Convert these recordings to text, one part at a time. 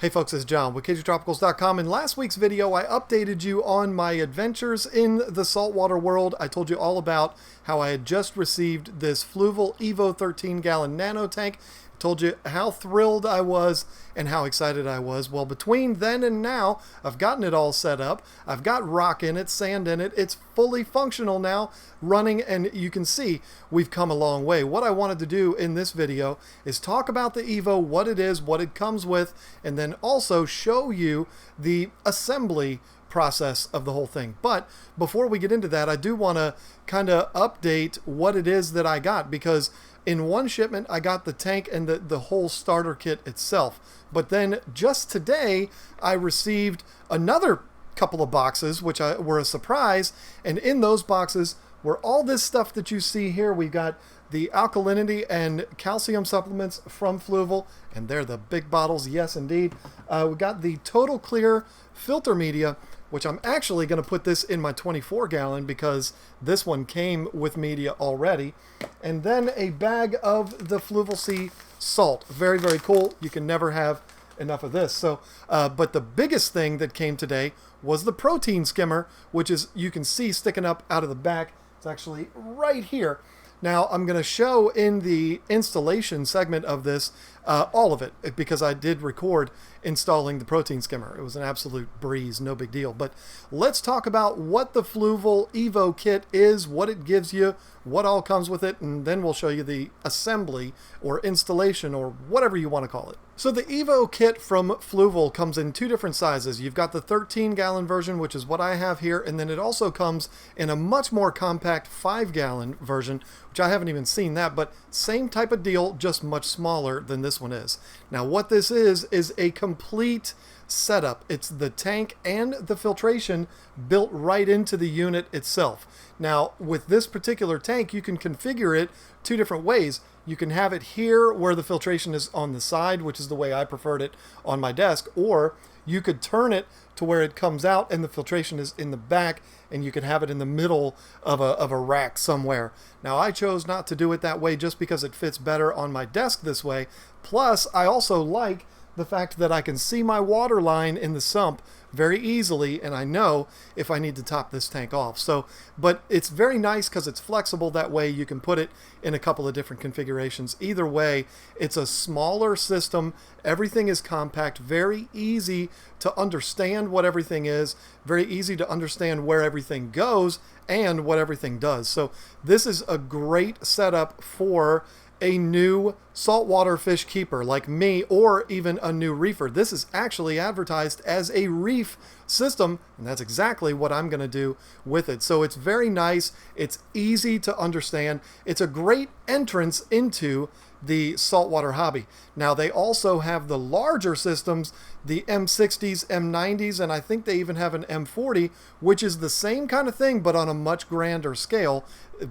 Hey folks, it's John with KGTropicals.com. In last week's video, I updated you on my adventures in the saltwater world. I told you all about how I had just received this Fluval Evo 13-gallon nano tank. I told you how thrilled I was and how excited I was. Well, between then and now, I've gotten it all set up. I've got rock in it, sand in it. It's fully functional now, running, and you can see we've come a long way. What I wanted to do in this video is talk about the Evo, what it is, what it comes with, and then also show you the assembly process of the whole thing. But before we get into that, I do want to kind of update what it is that I got, because in one shipment I got the tank and the whole starter kit itself. But then just today I received another couple of boxes which were a surprise, and in those boxes were all this stuff that you see here. We got the alkalinity and calcium supplements from Fluval, and they're the big bottles, yes indeed. We got the Total Clear filter media, which I'm actually going to put this in my 24-gallon because this one came with media already. And then a bag of the Fluval Sea salt. Very, very cool. You can never have enough of this. So, but the biggest thing that came today was the protein skimmer, which is, you can see sticking up out of the back. It's actually right here. Now, I'm going to show in the installation segment of this all of it, because I did record installing the protein skimmer. It was an absolute breeze, no big deal. But let's talk about what the Fluval Evo kit is, what it gives you, what all comes with it, and then we'll show you the assembly or installation or whatever you want to call it. So the Evo kit from Fluval comes in two different sizes. You've got the 13-gallon version, which is what I have here, and then it also comes in a much more compact 5-gallon version, which I haven't even seen that, but same type of deal, just much smaller than this one is. Now what this is a complete setup. It's the tank and the filtration built right into the unit itself. Now with this particular tank, you can configure it two different ways. You can have it here where the filtration is on the side, which is the way I preferred it on my desk, or you could turn it to where it comes out and the filtration is in the back, and you could have it in the middle of a rack somewhere. Now I chose not to do it that way just because it fits better on my desk this way. Plus I also like the fact that I can see my water line in the sump very easily, and I know if I need to top this tank off. So, but it's very nice because it's flexible. That way you can put it in a couple of different configurations. Either way, it's a smaller system. Everything is compact, very easy to understand what everything is, very easy to understand where everything goes and what everything does. So this is a great setup for a new saltwater fish keeper like me, or even a new reefer. This is actually advertised as a reef system, and that's exactly what I'm going to do with it. So it's very nice. It's easy to understand. It's a great entrance into the saltwater hobby. Now they also have the larger systems, the M60s, M90s, and I think they even have an M40, which is the same kind of thing but on a much grander scale.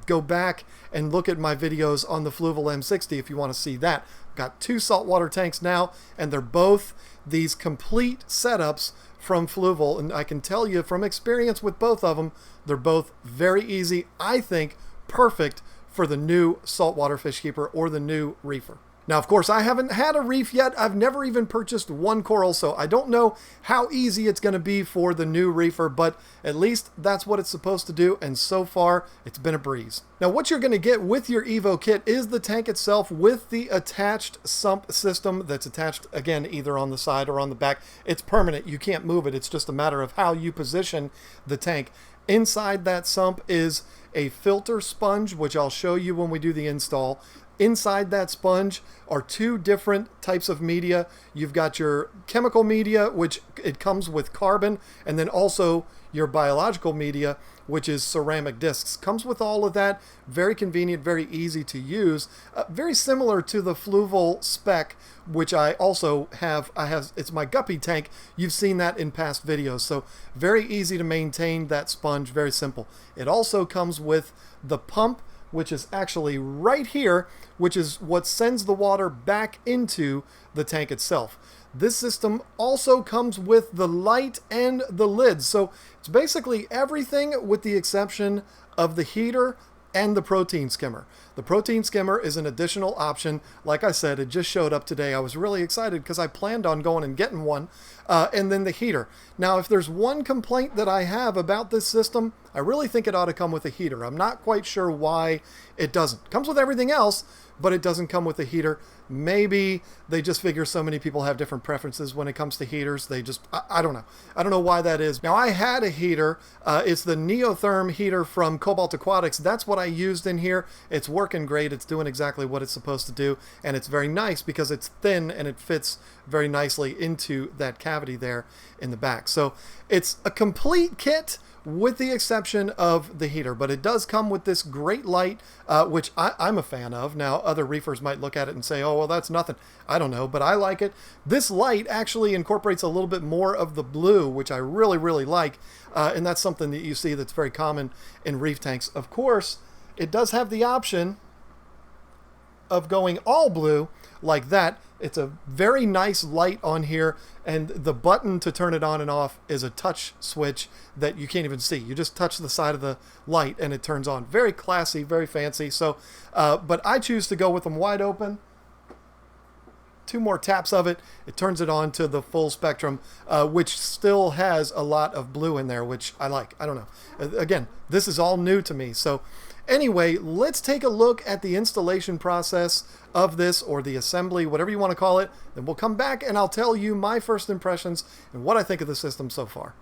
Go back and look at my videos on the Fluval M60 if you want to see that. Got two saltwater tanks now, and they're both these complete setups from Fluval, and I can tell you from experience with both of them, they're both very easy. I think perfect for the new saltwater fish keeper or the new reefer. Now, of course, I haven't had a reef yet. I've never even purchased one coral, so I don't know how easy it's going to be for the new reefer, but at least that's what it's supposed to do, and so far, it's been a breeze. Now, what you're going to get with your Evo kit is the tank itself with the attached sump system that's attached, again, either on the side or on the back. It's permanent. You can't move it. It's just a matter of how you position the tank. Inside that sump is a filter sponge, which I'll show you when we do the install. Inside that sponge are two different types of media. You've got your chemical media, which it comes with carbon, and then also your biological media, which is ceramic discs. Comes with all of that. Very convenient, very easy to use. Very similar to the Fluval spec, which I also have. It's my guppy tank. You've seen that in past videos. So very easy to maintain that sponge, very simple. It also comes with the pump, which is actually right here, which is what sends the water back into the tank itself. This system also comes with the light and the lid. So it's basically everything with the exception of the heater and the protein skimmer. The protein skimmer is an additional option. Like I said, it just showed up today. I was really excited because I planned on going and getting one. And then the heater. Now, if there's one complaint that I have about this system, I really think it ought to come with a heater. I'm not quite sure why it doesn't. It comes with everything else, but it doesn't come with a heater. Maybe they just figure so many people have different preferences when it comes to heaters. They just, I don't know. I don't know why that is. Now, I had a heater. It's the Neotherm heater from Cobalt Aquatics. That's what I used in here. It's working great. It's doing exactly what it's supposed to do. And it's very nice because it's thin and it fits very nicely into that cavity there in the back. So it's a complete kit with the exception of the heater, but it does come with this great light, which I'm a fan of. Now, other reefers might look at it and say, oh, well, that's nothing. I don't know, but I like it. This light actually incorporates a little bit more of the blue, which I really, really like, and that's something that you see that's very common in reef tanks. Of course, it does have the option of going all blue like that. It's a very nice light on here, and the button to turn it on and off is a touch switch that you can't even see. You just touch the side of the light and it turns on. Very classy, very fancy. So, but I choose to go with them wide open. 2 more taps of it, it turns it on to the full spectrum, which still has a lot of blue in there, which I like. I don't know. Again, this is all new to me. So anyway, let's take a look at the installation process of this, or the assembly, whatever you want to call it. Then we'll come back and I'll tell you my first impressions and what I think of the system so far.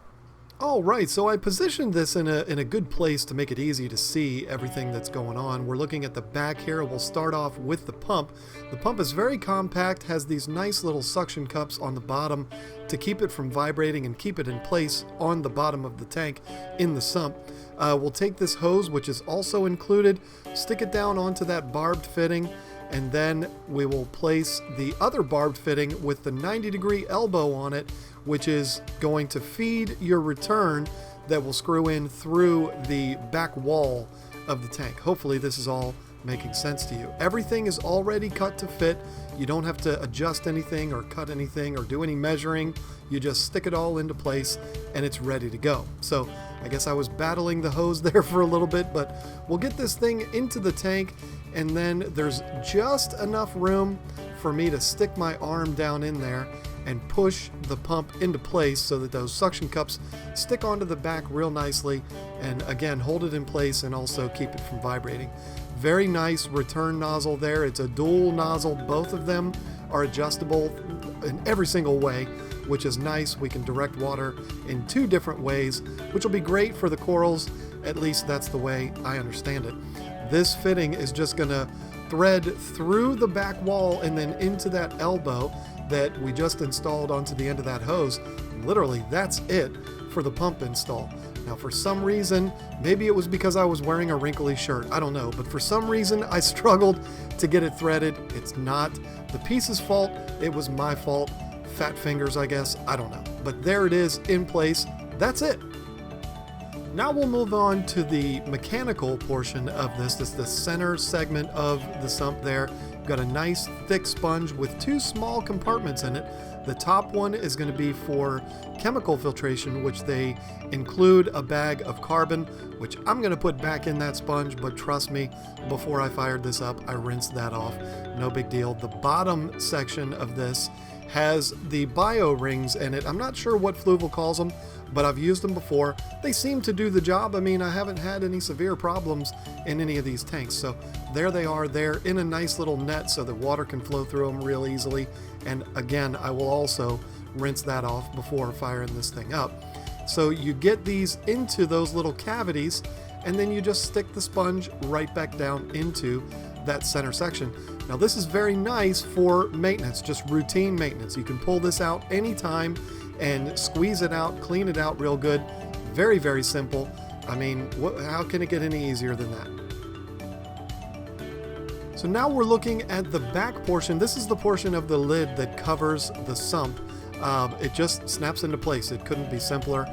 All right, so I positioned this in a good place to make it easy to see everything that's going on. We're looking at the back here. We'll start off with the pump. The pump is very compact, has these nice little suction cups on the bottom to keep it from vibrating and keep it in place on the bottom of the tank in the sump. We'll take this hose, which is also included, stick it down onto that barbed fitting, and then we will place the other barbed fitting with the 90-degree elbow on it, which is going to feed your return that will screw in through the back wall of the tank. Hopefully this is all making sense to you. Everything is already cut to fit. You don't have to adjust anything or cut anything or do any measuring. You just stick it all into place and it's ready to go. So I guess I was battling the hose there for a little bit, but we'll get this thing into the tank, and then there's just enough room for me to stick my arm down in there and push the pump into place so that those suction cups stick onto the back real nicely, and again hold it in place and also keep it from vibrating. Very nice return nozzle there. It's a dual nozzle. Both of them are adjustable in every single way, which is nice. We can direct water in 2 different ways, which will be great for the corals. At least that's the way I understand it. This fitting is just going to thread through the back wall and then into that elbow that we just installed onto the end of that hose. Literally, that's it for the pump install. Now, for some reason, maybe it was because I was wearing a wrinkly shirt, I don't know, but for some reason I struggled to get it threaded. It's not the piece's fault, it was my fault. Fat fingers, I guess, I don't know. But there it is in place. That's it. Now we'll move on to the mechanical portion of this. This is the center segment of the sump there. We've got a nice thick sponge with 2 small compartments in it. The top one is going to be for chemical filtration, which they include a bag of carbon, which I'm going to put back in that sponge, but trust me, before I fired this up, I rinsed that off. No big deal. The bottom section of this has the bio rings in it. I'm not sure what Fluval calls them, but I've used them before. They seem to do the job. I mean, I haven't had any severe problems in any of these tanks. So there they are. They're in a nice little net so that water can flow through them real easily. And again, I will also rinse that off before firing this thing up. So you get these into those little cavities, and then you just stick the sponge right back down into that center section. Now this is very nice for maintenance, just routine maintenance. You can pull this out anytime and squeeze it out, clean it out real good. Very, very simple. I mean, how can it get any easier than that? So now we're looking at the back portion. This is the portion of the lid that covers the sump. It just snaps into place. It couldn't be simpler.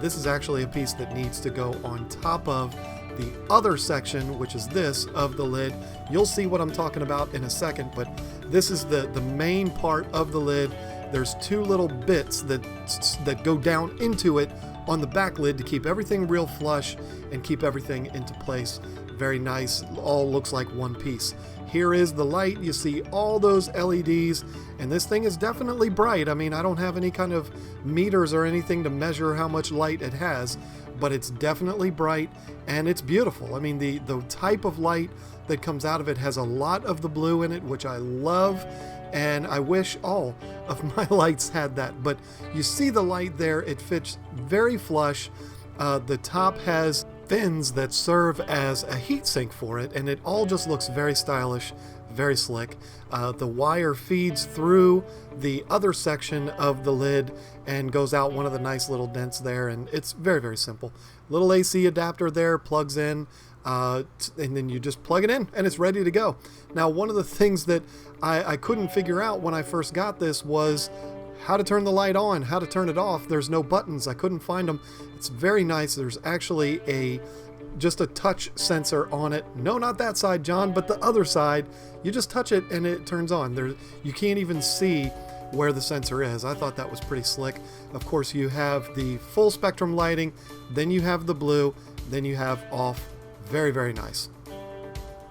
This is actually a piece that needs to go on top of the other section, which is this of the lid. You'll see what I'm talking about in a second, but this is the main part of the lid. There's 2 little bits that go down into it on the back lid to keep everything real flush and keep everything into place. very nice, all looks like one piece. Here is the light. You see all those LEDs, and this thing is definitely bright. I mean, I don't have any kind of meters or anything to measure how much light it has, but it's definitely bright and it's beautiful. I mean, the type of light that comes out of it has a lot of the blue in it, which I love, and I wish all of my lights had that. But you see the light there, it fits very flush. The top has fins that serve as a heat sink for it, and it all just looks very stylish, very slick. The wire feeds through the other section of the lid and goes out one of the nice little dents there, and it's very, very simple. Little AC adapter there, plugs in, and then you just plug it in and it's ready to go. Now, one of the things that I couldn't figure out when I first got this was how to turn the light on, how to turn it off. There's no buttons. I couldn't find them. It's very nice. There's actually just a touch sensor on it. No, not that side, John, but the other side. You just touch it and it turns on. You can't even see where the sensor is. I thought that was pretty slick. Of course, you have the full spectrum lighting, then you have the blue, then you have off. Very, very nice.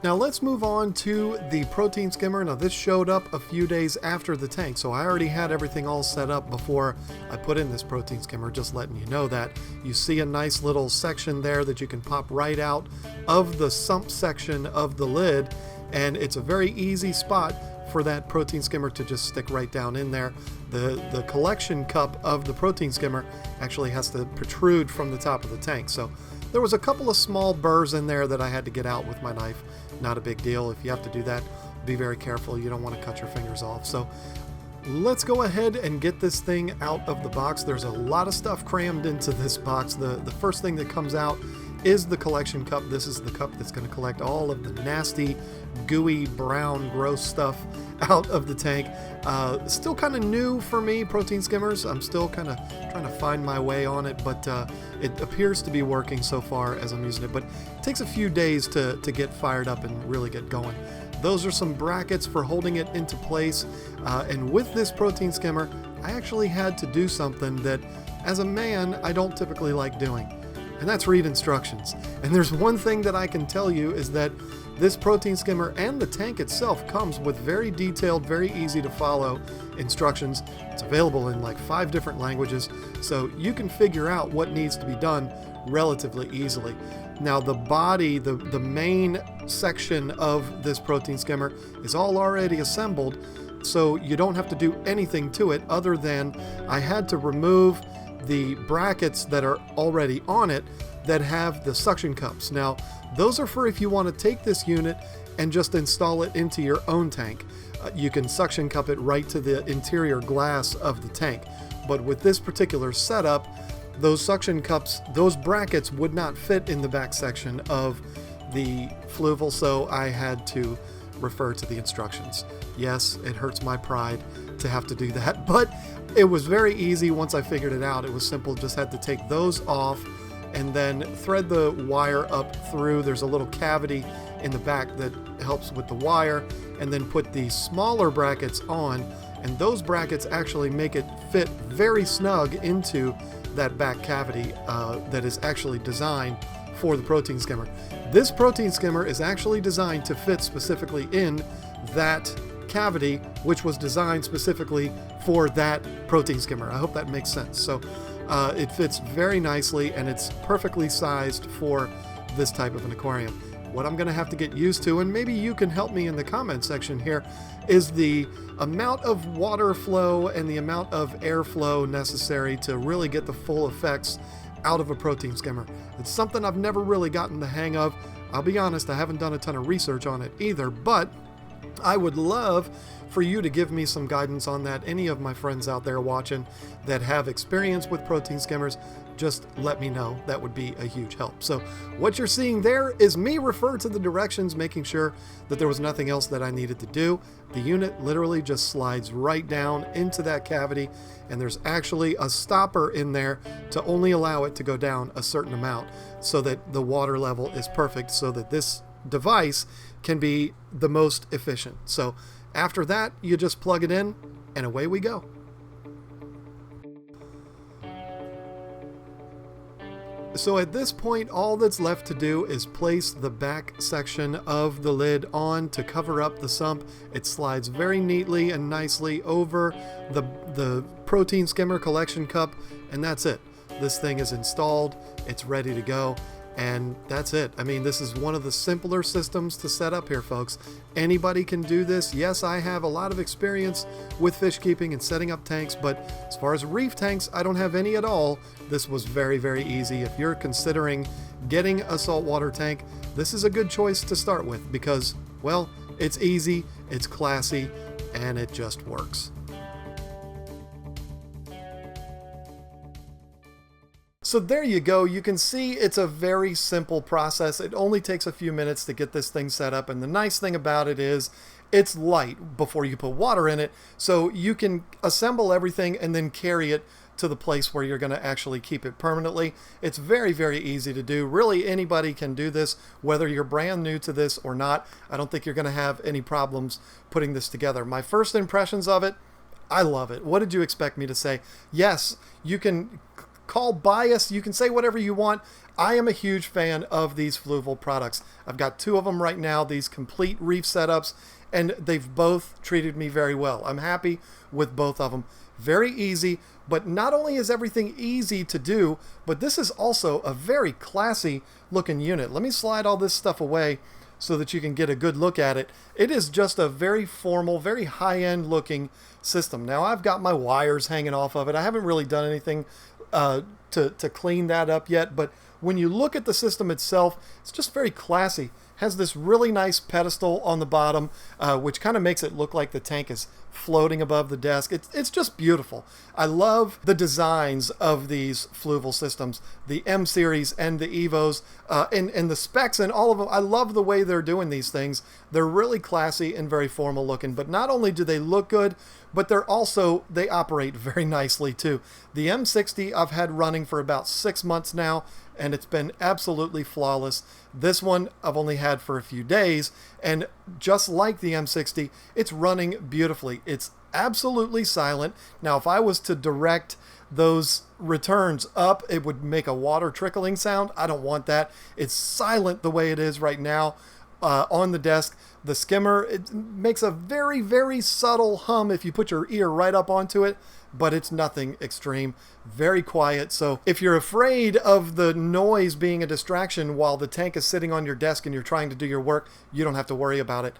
Now let's move on to the protein skimmer. Now this showed up a few days after the tank, so I already had everything all set up before I put in this protein skimmer, just letting you know that. You see a nice little section there that you can pop right out of the sump section of the lid, and it's a very easy spot for that protein skimmer to just stick right down in there. The collection cup of the protein skimmer actually has to protrude from the top of the tank, so there was a couple of small burrs in there that I had to get out with my knife. Not a big deal. If you have to do that, be very careful. You don't want to cut your fingers off. So let's go ahead and get this thing out of the box. There's a lot of stuff crammed into this box. The first thing that comes out is the collection cup. This is the cup that's going to collect all of the nasty, gooey, brown, gross stuff out of the tank. Still kind of new for me, protein skimmers. I'm still kind of trying to find my way on it, but it appears to be working so far as I'm using it. But it takes a few days to get fired up and really get going. Those are some brackets for holding it into place. And with this protein skimmer, I actually had to do something that, as a man, I don't typically like doing. And that's read instructions. And there's one thing that I can tell you is that this protein skimmer and the tank itself comes with very detailed, very easy to follow instructions. It's available in like 5 different languages, so you can figure out what needs to be done relatively easily. Now the body, the main section of this protein skimmer is all already assembled, so you don't have to do anything to it other than I had to remove the brackets that are already on it that have the suction cups. Now, those are for if you want to take this unit and just install it into your own tank. You can suction cup it right to the interior glass of the tank. But with this particular setup, those suction cups, those brackets would not fit in the back section of the Fluval, so I had to refer to the instructions. Yes, it hurts my pride to have to do that, but it was very easy once I figured it out. It was simple, just had to take those off and then thread the wire up through. There's a little cavity in the back that helps with the wire, and then put the smaller brackets on, and those brackets actually make it fit very snug into that back cavity that is actually designed for the protein skimmer. This protein skimmer is actually designed to fit specifically in that cavity, which was designed specifically for that protein skimmer. I hope that makes sense. So it fits very nicely, and it's perfectly sized for this type of an aquarium. What I'm going to have to get used to, and maybe you can help me in the comment section here, is the amount of water flow and the amount of airflow necessary to really get the full effects out of a protein skimmer. It's something I've never really gotten the hang of. I'll be honest, I haven't done a ton of research on it either, but I would love for you to give me some guidance on that. Any of my friends out there watching that have experience with protein skimmers, just let me know. That would be a huge help. So what you're seeing there is me refer to the directions, making sure that there was nothing else that I needed to do. The unit literally just slides right down into that cavity, and there's actually a stopper in there to only allow it to go down a certain amount so that the water level is perfect, so that this device can be the most efficient. So after that, you just plug it in and away we go. So at this point, all that's left to do is place the back section of the lid on to cover up the sump. It slides very neatly and nicely over the protein skimmer collection cup, and that's it. This thing is installed, it's ready to go, and that's it. I mean, this is one of the simpler systems to set up here, folks. Anybody can do this. Yes, I have a lot of experience with fish keeping and setting up tanks, but as far as reef tanks, I don't have any at all. This was very, very easy. If you're considering getting a saltwater tank, this is a good choice to start with because, well, it's easy, it's classy, and it just works. So there you go. You can see it's a very simple process. It only takes a few minutes to get this thing set up. And the nice thing about it is it's light before you put water in it. So you can assemble everything and then carry it to the place where you're going to actually keep it permanently. It's very, very easy to do. Really, anybody can do this, whether you're brand new to this or not. I don't think you're going to have any problems putting this together. My first impressions of it, I love it. What did you expect me to say? Yes, you can call bias, you can say whatever you want. I am a huge fan of these Fluval products. I've got two of them right now, these complete reef setups, and they've both treated me very well. I'm happy with both of them. Very easy, but not only is everything easy to do, but this is also a very classy looking unit. Let me slide all this stuff away so that you can get a good look at it. It is just a very formal, very high-end looking system. Now I've got my wires hanging off of it. I haven't really done anything to clean that up yet, but when you look at the system itself, it's just very classy. Has this really nice pedestal on the bottom, which kind of makes it look like the tank is floating above the desk. It's just beautiful. I love the designs of these Fluval systems, the M series and the Evos, and the specs and all of them. I love the way they're doing these things. They're really classy and very formal looking, but not only do they look good, but they operate very nicely too. The M60 I've had running for about 6 months now, and it's been absolutely flawless. This one I've only had for a few days, and just like the M60, it's running beautifully. It's absolutely silent. Now, if I was to direct those returns up, it would make a water trickling sound. I don't want that. It's silent the way it is right now on the desk. The skimmer, it makes a very, very subtle hum if you put your ear right up onto it, but it's nothing extreme. Very quiet. So if you're afraid of the noise being a distraction while the tank is sitting on your desk and you're trying to do your work, you don't have to worry about it.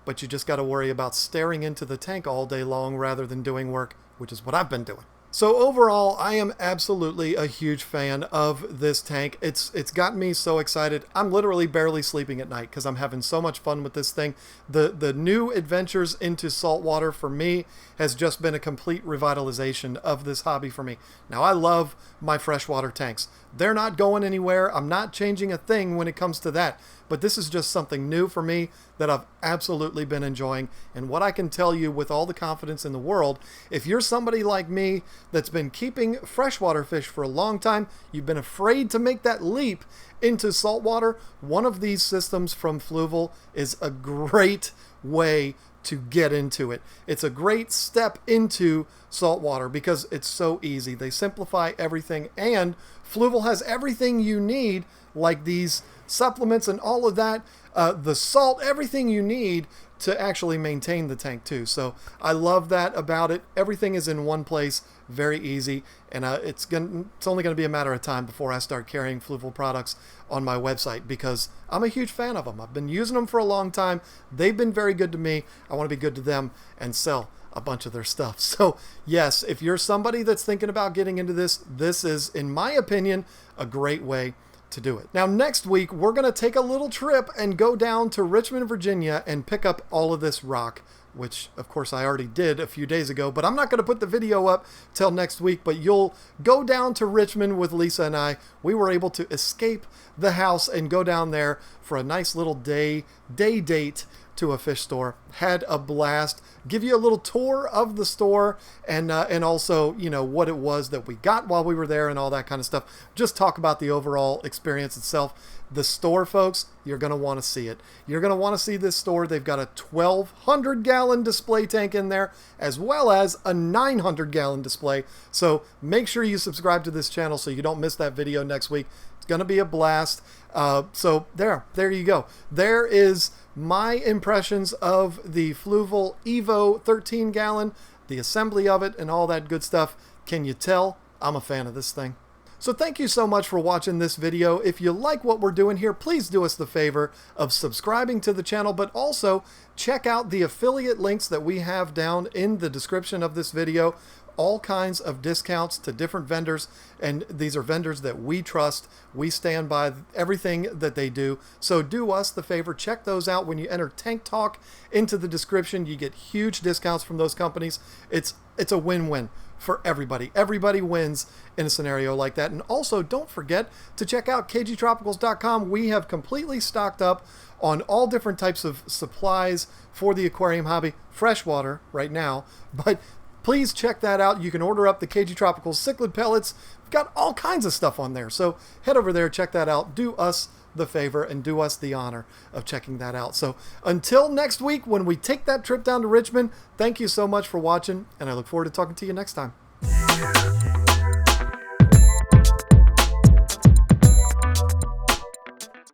But you just got to worry about staring into the tank all day long rather than doing work, which is what I've been doing. So overall, I am absolutely a huge fan of this tank. It's gotten me so excited. I'm literally barely sleeping at night because I'm having so much fun with this thing. The new adventures into saltwater for me has just been a complete revitalization of this hobby for me. Now, I love my freshwater tanks. They're not going anywhere. I'm not changing a thing when it comes to that. But this is just something new for me that I've absolutely been enjoying. And what I can tell you with all the confidence in the world, if you're somebody like me that's been keeping freshwater fish for a long time, you've been afraid to make that leap into saltwater, one of these systems from Fluval is a great way to get into it. It's a great step into saltwater because it's so easy. They simplify everything, and Fluval has everything you need, like these supplements and all of that, the salt, everything you need to actually maintain the tank too. So I love that about it. Everything is in one place, very easy, and it's only going to be a matter of time before I start carrying Fluval products on my website because I'm a huge fan of them. I've been using them for a long time. They've been very good to me. I want to be good to them and sell a bunch of their stuff. So yes, if you're somebody that's thinking about getting into this, this is, in my opinion, a great way to do it. Now, next week, we're going to take a little trip and go down to Richmond, Virginia and pick up all of this rock, which of course I already did a few days ago, but I'm not going to put the video up till next week, but you'll go down to Richmond with Lisa and I. We were able to escape the house and go down there for a nice little day date to a fish store. Had a blast. Give you a little tour of the store and also, you know, what it was that we got while we were there and all that kind of stuff. Just talk about the overall experience itself. The store, folks, you're going to want to see it. You're going to want to see this store. They've got a 1,200-gallon display tank in there, as well as a 900-gallon display. So make sure you subscribe to this channel so you don't miss that video next week. It's It's going to be a blast. So there you go. There is my impressions of the Fluval Evo 13 gallon, the assembly of it, and all that good stuff. Can you tell? I'm a fan of this thing. So thank you so much for watching this video. If you like what we're doing here, please do us the favor of subscribing to the channel, but also check out the affiliate links that we have down in the description of this video. All kinds of discounts to different vendors, and these are vendors that we trust. We stand by everything that they do. So do us the favor, check those out. When you enter Tank Talk into the description, you get huge discounts from those companies. It's a win-win for everybody. Everybody wins in a scenario like that. And also, don't forget to check out KGTropicals.com. We have completely stocked up on all different types of supplies for the aquarium hobby, freshwater right now, but please check that out. You can order up the KG Tropicals cichlid pellets. We've got all kinds of stuff on there. So head over there, check that out. Do us the favor and do us the honor of checking that out. So until next week, when we take that trip down to Richmond, thank you so much for watching, and I look forward to talking to you next time.